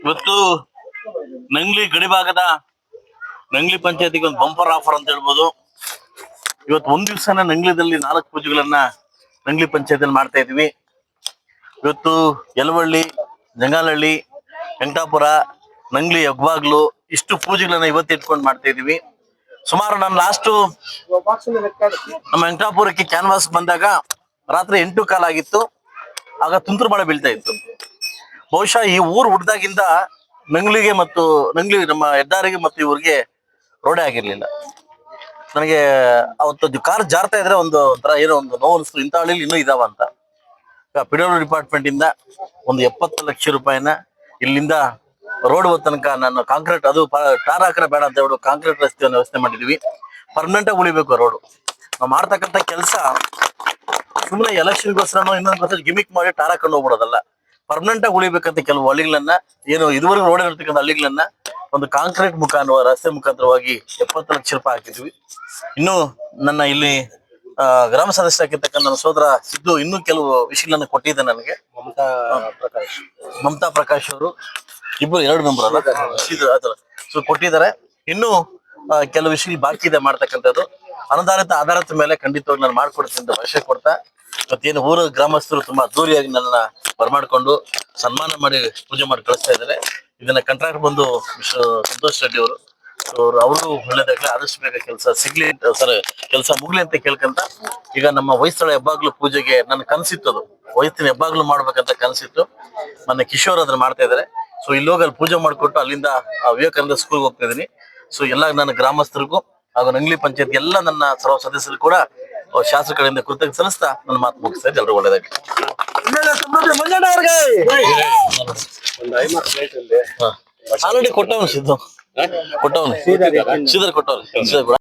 ಇವತ್ತು ನಂಗ್ಲಿ ಗಡಿಭಾಗದ ನಂಗ್ಲಿ ಪಂಚಾಯತಿಗೆ ಒಂದು ಬಂಪರ್ ಆಫರ್ ಅಂತ ಹೇಳ್ಬೋದು. ಇವತ್ತು ಒಂದ್ ದಿವ್ಸನ ನಂಗ್ಲಿದಲ್ಲಿ 4 ಪೂಜೆಗಳನ್ನ ನಂಗ್ಲಿ ಪಂಚಾಯತಿಯಲ್ಲಿ ಮಾಡ್ತಾ ಇದೀವಿ. ಇವತ್ತು ಯಲವಳ್ಳಿ, ಜಂಗಾಲಹಳ್ಳಿ, ವೆಂಕಟಾಪುರ, ನಂಗ್ಲಿ, ಹೆಬ್ಬಾಗ್ಲು ಇಷ್ಟು ಪೂಜೆಗಳನ್ನ ಇವತ್ತು ಇಟ್ಕೊಂಡು ಮಾಡ್ತಾ ಇದೀವಿ. ಸುಮಾರು ನಾನು ಲಾಸ್ಟ್ ನಮ್ಮ ವೆಂಕಟಾಪುರಕ್ಕೆ ಕ್ಯಾನ್ವಾಸ್ ಬಂದಾಗ ರಾತ್ರಿ 8 ಕಾಲ ಆಗಿತ್ತು. ಆಗ ತುಂತುರು ಮಳೆ ಬೀಳ್ತಾ ಇತ್ತು. ಬಹುಶಃ ಈ ಊರು ಹುಡ್ದಾಗಿಂದ ನಂಗ್ಲಿಗೆ ಮತ್ತು ನಂಗ್ಲಿ ನಮ್ಮ ಹೆದ್ದಾರಿಗೆ ಮತ್ತು ಇವ್ರಿಗೆ ರೋಡೇ ಆಗಿರ್ಲಿಲ್ಲ. ನನಗೆ ಅವತ್ತು ಕಾರ್ ಜಾರ್ತಾ ಇದ್ರೆ ಒಂದು ಒಂಥರ ಏನೋ ಒಂದು ನೋವು ಅನಿಸ್ತು, ಇಂಥ ಹಳ್ಳಿಲಿ ಇನ್ನೂ ಇದಾವ ಅಂತ. ಪಿಡಬ್ಲ್ಯೂ ಡಿಪಾರ್ಟ್ಮೆಂಟ್ ಇಂದ ಒಂದು 70 ಲಕ್ಷ ರೂಪಾಯಿನ ಇಲ್ಲಿಂದ ರೋಡ್ ತನಕ ನಾನು ಕಾಂಕ್ರೀಟ್, ಅದು ಟಾರ್ ಹಾಕ್ರೆ ಬೇಡ ಅಂತ ಹೇಳಿ ಕಾಂಕ್ರೀಟ್ ರಸ್ತೆಯನ್ನು ವ್ಯವಸ್ಥೆ ಮಾಡಿದೀವಿ. ಪರ್ಮನೆಂಟ್ ಆಗಿ ಉಳಿಬೇಕು ರೋಡು. ನಾವು ಮಾಡ್ತಕ್ಕಂಥ ಕೆಲಸ ಸುಮ್ಮನೆ ಎಲೆಕ್ಷನ್ಗೋಸ್ಕರ ಇನ್ನೊಂದು ಗಿಮಿಕ್ ಮಾಡಿ ಟಾರ್ ಹಾಕೊಂಡು ಹೋಗ್ಬಿಡೋದಲ್ಲ. ಪರ್ಮನೆಂಟ್ ಆಗಿ ಉಳಿಬೇಕಂತ ಕೆಲವು ಹಳ್ಳಿಗಳನ್ನ, ಏನು ಇದುವರೆಗೂ ರೋಡ್ ಇರ್ತಕ್ಕಂಥ ಹಳ್ಳಿಗಳನ್ನ ಒಂದು ಕಾಂಕ್ರೀಟ್ ಮುಖಾಂತರ, ರಸ್ತೆ ಮುಖಾಂತರವಾಗಿ 70 ಲಕ್ಷ ರೂಪಾಯಿ ಹಾಕಿದ್ವಿ. ಇನ್ನು ನನ್ನ ಇಲ್ಲಿ ಗ್ರಾಮ ಸದಸ್ಯರಾಗಿರ್ತಕ್ಕಂಥ ನನ್ನ ಸೋದರ ಸಿದ್ದು ಇನ್ನೂ ಕೆಲವು ವಿಷಯಗಳನ್ನ ಕೊಟ್ಟಿದ್ದೆ ನನಗೆ. ಮಮತಾ ಪ್ರಕಾಶ್ ಅವರು ಇಬ್ಬರು 2 ಮೆಂಬರ್ ಅಲ್ಲ ಸೊ ಕೊಟ್ಟಿದ್ದಾರೆ. ಇನ್ನು ಕೆಲವು ವಿಷಯ ಬಾಕಿ ಇದೆ ಮಾಡ್ತಕ್ಕಂಥದ್ದು. ಅನುದಾನಿತ ಆಧಾರದ ಮೇಲೆ ಖಂಡಿತವಾಗಿ ನಾನು ಮಾಡ್ಕೊಡ್ತೀನಿ ಅಂತ ಭರವಸೆ ಕೊಡ್ತಾ, ಇವತ್ತೇನು ಊರ ಗ್ರಾಮಸ್ಥರು ತುಂಬಾ ಅದ್ದೂರಿಯಾಗಿ ನನ್ನ ಬರಮಾಡ್ಕೊಂಡು ಸನ್ಮಾನ ಮಾಡಿ ಪೂಜೆ ಮಾಡಿ ಕಳಿಸ್ತಾ ಇದ್ದಾರೆ. ಇದನ್ನ ಕಾಂಟ್ರಾಕ್ಟ್ ಬಂದು ಸಂತೋಷ್ ರೆಡ್ಡಿ ಅವರು, ಅವರು ಒಳ್ಳೇದಾಗ್ಲಿ, ಆದಷ್ಟು ಬೇಗ ಕೆಲಸ ಸಿಗ್ಲಿ ಸರ್, ಕೆಲಸ ಮುಗ್ಲಿ ಅಂತ ಕೇಳ್ಕೊಂತ, ಈಗ ನಮ್ಮ ವಯಸ್ಸಳ ಹೆಬ್ಬಾಗ್ಲು ಪೂಜೆಗೆ ನನ್ನ ಕನಸಿತ್ತು, ವಯಸ್ಸಿನ ಹೆಬ್ಬಾಗ್ಲು ಮಾಡ್ಬೇಕಂತ ಕನಸಿತ್ತು. ಮೊನ್ನೆ ಕಿಶೋರ್ ಅದನ್ನ ಮಾಡ್ತಾ ಇದ್ದಾರೆ. ಸೊ ಇಲ್ಲೋಗಿ ಅಲ್ಲಿ ಪೂಜೆ ಮಾಡ್ಕೊಟ್ಟು ಅಲ್ಲಿಂದ ವಿವೇಕಾನಂದ ಸ್ಕೂಲ್ಗೆ ಹೋಗ್ತಾ ಇದೀನಿ. ಸೊ ಎಲ್ಲ ನನ್ನ ಗ್ರಾಮಸ್ಥರಿಗೂ ಹಾಗೂ ನಂಗ್ಲಿ ಪಂಚಾಯತ್ ಎಲ್ಲ ನನ್ನ ಸರ್ವ ಸದಸ್ಯರು ಕೂಡ ಶಾಸಕರಿಂದ ಕೃತಜ್ಞತೆ ಸಲ್ಲಿಸ್ತಾ ನನ್ನ ಮಾತು ಮುಗಿಸ್ತಾ ಇದ್ದೆ. ಎಲ್ಲರೂ ಒಳ್ಳೇದಾಗಿ. ಆಲ್ರೆಡಿ ಕೊಟ್ಟವನು ಸಿದ್ದು, ಕೊಟ್ಟವನು ಶ್ರೀಧರ್ ಕೊಟ್ಟವ್ರು.